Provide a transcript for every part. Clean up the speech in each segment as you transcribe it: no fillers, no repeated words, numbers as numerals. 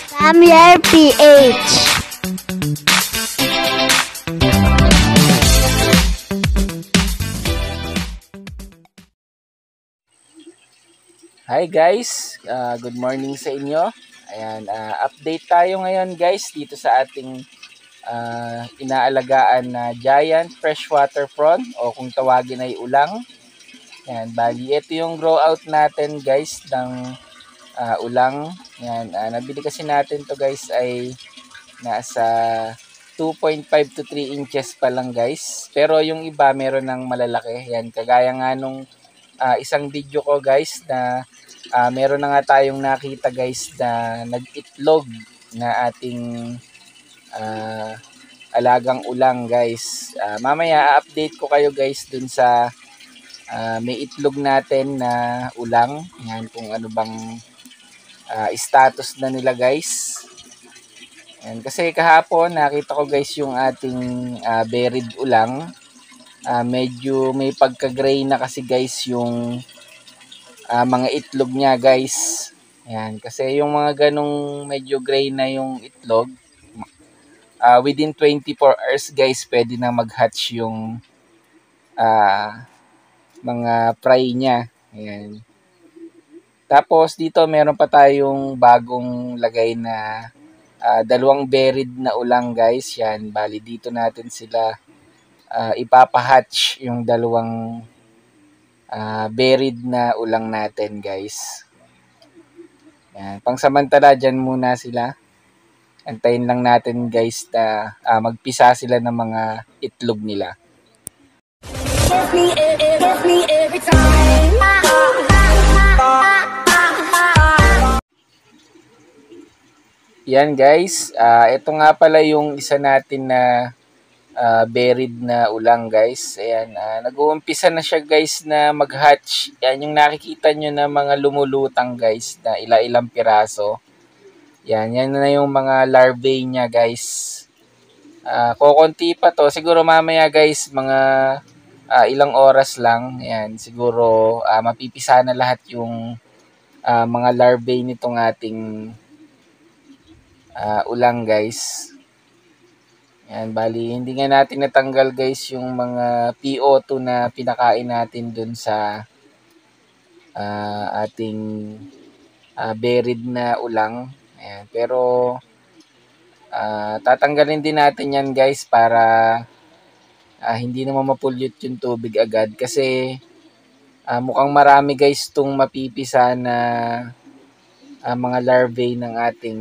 Samuel PH. Hi guys, good morning sa inyo. Ayan, update tayo ngayon guys dito sa ating inaalagaan na giant freshwater prawn o kung tawagin ay ulang. Ayan, bali ito yung grow out natin guys ng ulang. Ayan, nabili kasi natin to guys ay nasa 2.5 to 3 inches pa lang guys. Pero yung iba meron ng malalaki. Ayan, kagaya nga nung isang video ko guys na meron na nga tayong nakita guys na nag-itlog na ating alagang ulang guys. Mamaya update ko kayo guys dun sa may itlog natin na ulang. Yan kung ano bang status na nila guys. Yan, kasi kahapon nakita ko guys yung ating buried ulang. Medyo may pagka-gray na kasi guys yung mga itlog niya guys. Ayan, kasi yung mga ganong medyo gray na yung itlog, within 24 hours guys, pwede na mag-hatch yung mga fry niya. Ayan. Tapos dito meron pa tayong bagong lagay na dalawang buried na ulang guys. Yan, bali dito natin sila ipapahatch yung dalawang buried na ulang natin guys. Yan, pangsamantala dyan muna sila. Antayin lang natin guys na magpisa sila ng mga itlog nila. Yan guys, ito nga pala yung isa natin na buried na ulang guys. Ayan, nag-uumpisa na siya guys na mag-hatch. Yan yung nakikita nyo na mga lumulutang guys na ilang piraso. Yan na yung mga larvae niya guys. Kukunti pa to. Siguro mamaya guys, mga ilang oras lang. Yan, siguro mapipisa na lahat yung mga larvae nitong ating ulang guys. Yan, bali hindi nga natin natanggal guys yung mga PO2 na pinakain natin dun sa ating buried na ulang. Ayan, pero tatanggalin din natin yan guys para hindi naman mapulyot yung tubig agad kasi mukhang marami guys itong mapipisa na mga larvae ng ating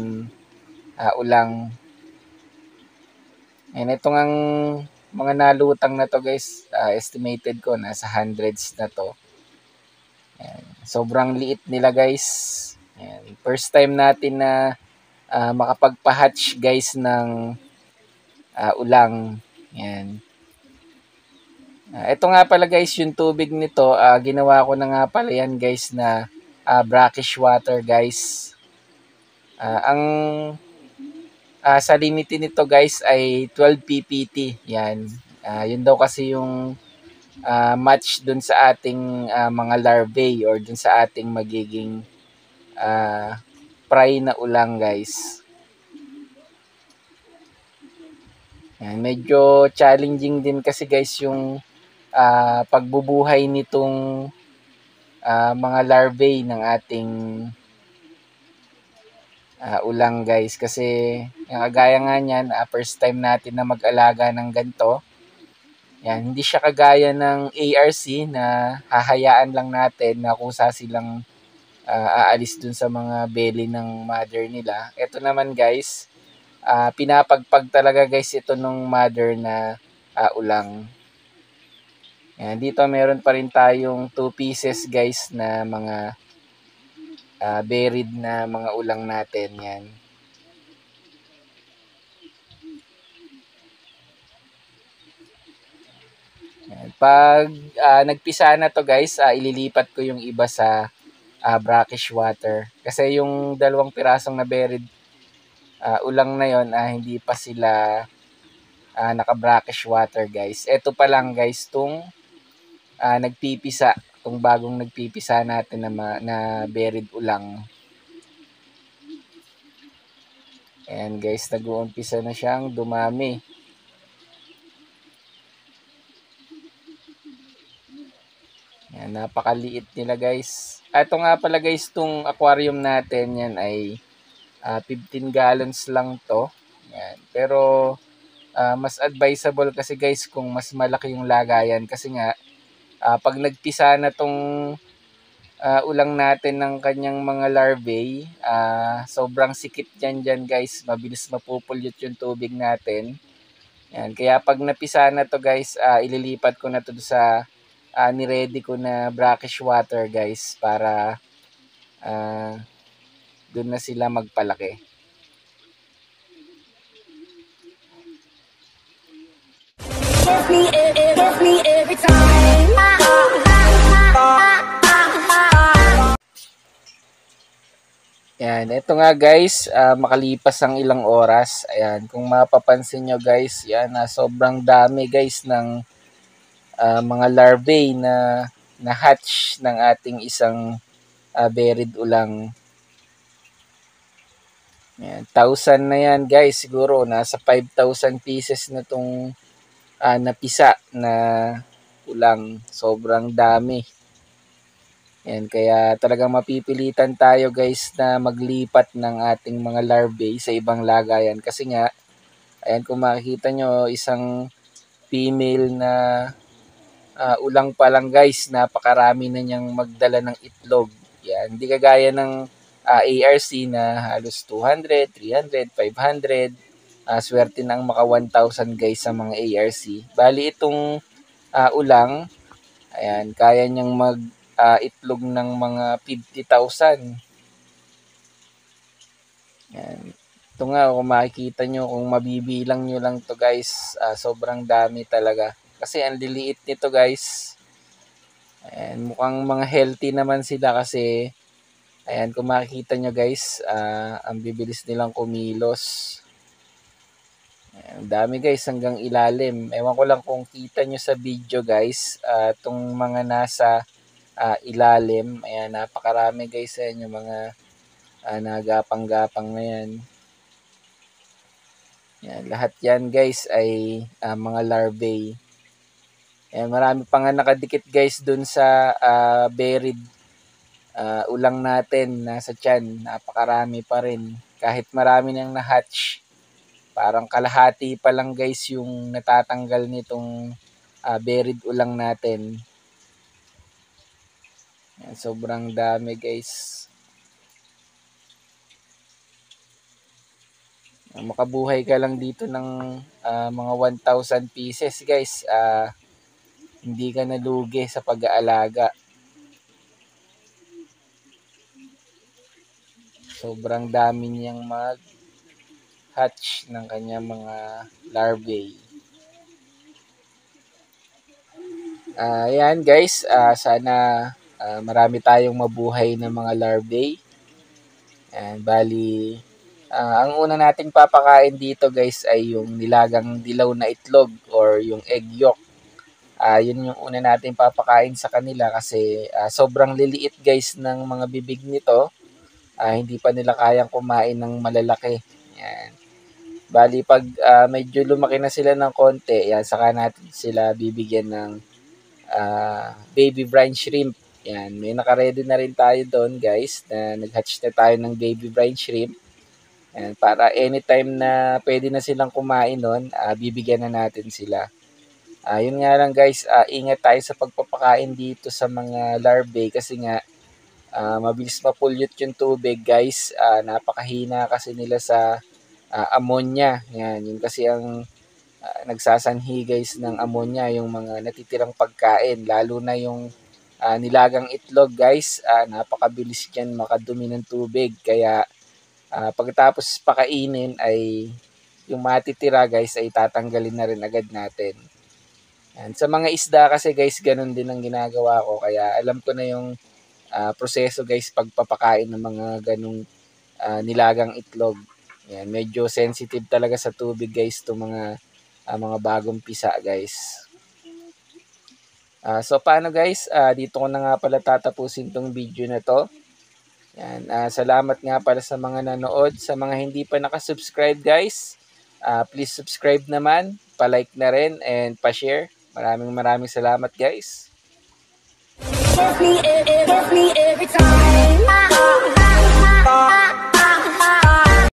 ulang. And itong ang mga nalutang na to guys, estimated ko nasa hundreds na to. Ayan. Sobrang liit nila guys. Ayan. First time natin na makapagpa-hatch guys ng ulang. Ayan. Ito nga pala guys yung tubig nito, ginawa ko na nga pala yan guys na brackish water guys. Ang salinity nito guys ay 12 ppt. Yan. Yun daw kasi yung match dun sa ating mga larvae or dun sa ating magiging fry na ulang guys. Yan. Medyo challenging din kasi guys yung pagbubuhay nitong mga larvae ng ating ulang guys kasi yung kagaya nga niyan, first time natin na mag-alaga ng ganito. Yan, hindi siya kagaya ng ARC na hahayaan lang natin na kusa silang aalis dun sa mga belly ng mother nila. Ito naman guys, pinapagpag talaga guys ito nung mother na ulang. Yan, dito meron pa rin tayong 2 pieces guys na mga buried na mga ulang natin. Yan. Yan. Pag nagpisa na to guys, ililipat ko yung iba sa brackish water. Kasi yung dalawang pirasong na buried ulang na yon, hindi pa sila naka-brackish water guys. Ito pa lang guys, itong nagpipisa, itong bagong nagpipisa natin na buried ulang. Ayan guys, nag-uumpisa na siyang dumami. Ayan, napakaliit nila guys. Ito nga pala guys, itong aquarium natin, yan ay 15 gallons lang to. Ayan. Pero mas advisable kasi guys kung mas malaki yung lagayan kasi nga pag nagpisa na tong ulang natin ng kanyang mga larvae, sobrang sikip dyan guys, mabilis mapupulyot yung tubig natin. Yan. Kaya pag napisa na to guys, ililipat ko na to sa niready ko na brackish water guys para doon na sila magpalaki. Kiss me every time. Yan, ito nga guys, makalipas ang ilang oras, ayan, kung mapapansin nyo guys, yan, sobrang dami guys ng mga larvae na hatch ng ating isang buried ulang. Yan, 1,000 na yan guys, siguro nasa 5,000 pieces na itong napisa na ulang, sobrang dami. Yan, kaya talagang mapipilitan tayo guys na maglipat ng ating mga larvae sa ibang lagayan kasi nga, ayan kung makikita nyo, isang female na ulang pa lang guys, napakarami na niyang magdala ng itlog. Yan, hindi kagaya ng ARC na halos 200, 300, 500. Swerte nang maka 1,000 guys sa mga ARC. Bali itong ulang, ayan, kaya niyang mag itlog ng mga 50,000. Yan. Ito nga, kung makikita nyo, kung mabibilang nyo lang to guys, sobrang dami talaga. Kasi ang liliit nito guys. Ayan, mukhang mga healthy naman sila kasi, ayan, kung makikita nyo guys, ang bibilis nilang kumilos. Ayan, dami guys hanggang ilalim. Ewan ko lang kung kita nyo sa video guys, itong mga nasa ilalim. Ayan, napakarami guys yan, yung mga nagapang-gapang na yan. Yan, lahat yan guys ay mga larvae. Ayan, marami pa nga nakadikit guys dun sa buried ulang natin nasa tiyan. Napakarami pa rin. Kahit marami nang na-hatch, parang kalahati pa lang guys yung natatanggal nitong buried ulang natin. Yan, sobrang dami guys. Makabuhay ka lang dito ng mga 1,000 pieces guys. Hindi ka nalugi sa pag-aalaga. Sobrang dami niyang mag-hatch ng kanyang mga larvae. Ayan guys, sana marami tayong mabuhay na mga larvae. Ayan, bali, ang una nating papakain dito guys ay yung nilagang dilaw na itlog or yung egg yolk. Yun yung una natin papakain sa kanila kasi sobrang liliit guys ng mga bibig nito. Hindi pa nila kayang kumain ng malalaki. Yan. Bali pag medyo lumaki na sila ng konti, yan, saka natin sila bibigyan ng baby brine shrimp. Yan, may naka-ready na rin tayo doon guys na nag-hatch na tayo ng baby brine shrimp. Yan, para anytime na pwede na silang kumain noon, bibigyan na natin sila. Yun nga lang guys, ingat tayo sa pagpapakain dito sa mga larvae kasi nga mabilis mapulyot yung tubig guys. Napakahina kasi nila sa ammonia. Yan, yun kasi ang nagsasanhi guys ng ammonia, yung mga natitirang pagkain. Lalo na yung nilagang itlog guys. Napakabilis dyan makadumi ng tubig. Kaya pagkatapos pakainin ay yung matitira guys ay tatanggalin na rin agad natin. Yan. Sa mga isda kasi guys, ganun din ang ginagawa ko. Kaya alam ko na yung proseso guys pagpapakain ng mga ganung nilagang itlog. Yan, medyo sensitive talaga sa tubig guys to mga bagong pisa guys. So paano guys, dito ko na nga pala tatapusin tong video na to. Yan, salamat nga para sa mga nanood. Sa mga hindi pa nakasubscribe guys, please subscribe naman, palike na rin, and pa-share. Maraming salamat guys.